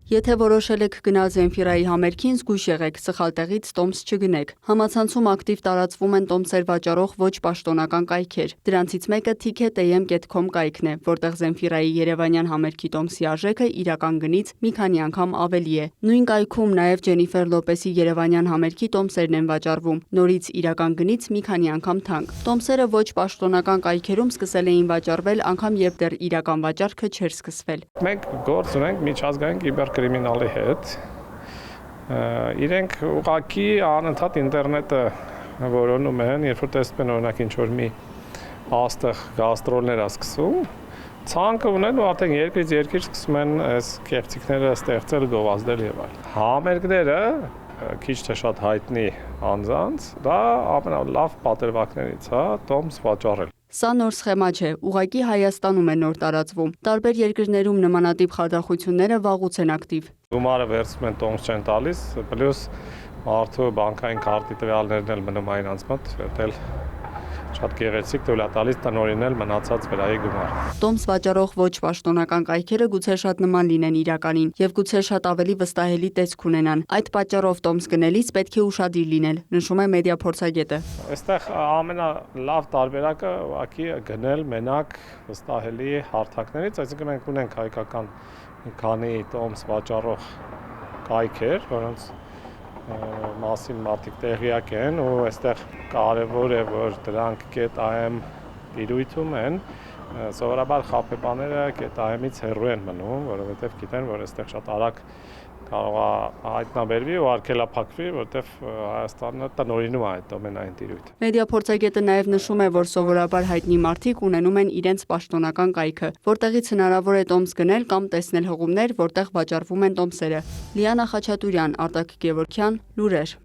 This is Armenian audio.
Եթե որոշել եք գնալ Զենֆիրայի համերգին, զգույշ եղեք, սխալ տեղից տոմս չգնեք։ Համացանցում ակտիվ տարածվում են տոմսեր վաճառող ոչ պաշտոնական կայքեր։ Դրանցից մեկը ticket.am.com կայքն է, որտեղ Զենֆիրայի երևանյան համերգի տոմսի արժեքը իրական գնից մի քանի անգամ ավելի է։ Նույն կայքում նաև Ջենիֆեր Լոպեսի երևանյան համերգի տոմսերն են վաճառվում, նորից իրական գնից մի քանի անգամ թանկ։ Տոմսերը ոչ պաշտոնական կայքերում սկսել էին վաճառվել անգամ երբ դեռ իրական վաճառքը չէր սկսվել։ Մենք գործ ունենք միջազգային կիբերկրիմինալի հետ։ Իրենք ուղղակի անընդհատ ինտերնետը որոնում են, երբ որ տեսնում են օրինակ ինչ-որ մի աստղ գաստրոլներ է սկսում, ցանկը ունեն ու արդեն երկրից երկիր սկսում են այս կեղծիքները ստեղծել, գովազդել եւ այլն։ Համերգները քիչ թե շատ հայտնի անձանց, դա ամենալավ պատրվակներից է տոմս վաճառել։ Սա նոր սխեմա չէ, ուղղակի Հայաստանում է նոր տարածվում։ Տարբեր երկրներում նմանատիպ խարդախությունները վաղուց են ակտիվ։ Գումարը վերցնում են տոմս չեն տալիս, պլյուս մարդու բանկային քարտի տվյալներն էլ մնում այն անց մոտ, դել շատ գեղեցիկ թույլ է տալիս տնօրինել մնացած վրայի գումարը։ Տոմս վաճառող ոչ պաշտոնական կայքերը գուցե շատ նման լինեն իրականին եւ գուցե շատ ավելի վստահելի տեսք ունենան։ Այդ պատճառով տոմս գնելիս պետք է ուշադիր լինել, նշում է մեդիա փորձագետը։ Այստեղ ամենալավ տարբերակը ուղղակի գնել մենակ վստահելի հարթակներից, այսինքն մենք ունենք հայկական մի քանի տոմս վաճառող կայքեր, որոնց մասին մարդիկ տեղյակ են ու այստեղ կարևոր է, որ դրանք .am տիրույթում են, սովորաբար խաբեբաները .am-ից հեռու են մնում, որովհետև գիտեն, որ այստեղ շատ արագ կարող է հայտնաբերվի ու արգելափակվի, որտեղ Հայաստանը տնօրինում է այդ դոմենային տիրույթը։ Մեդիա փորձագետը նաև նշում է, որ սովորաբար հայտնի մարդիկ ունենում են իրենց պաշտոնական կայքը, որտեղից հնարավոր է տոմս գնել կամ տեսնել հղումներ, որտեղ վաճառվում են տոմսերը։ Լիանա Խաչատուրյան, Արտակ Գևորգյան, լուրեր։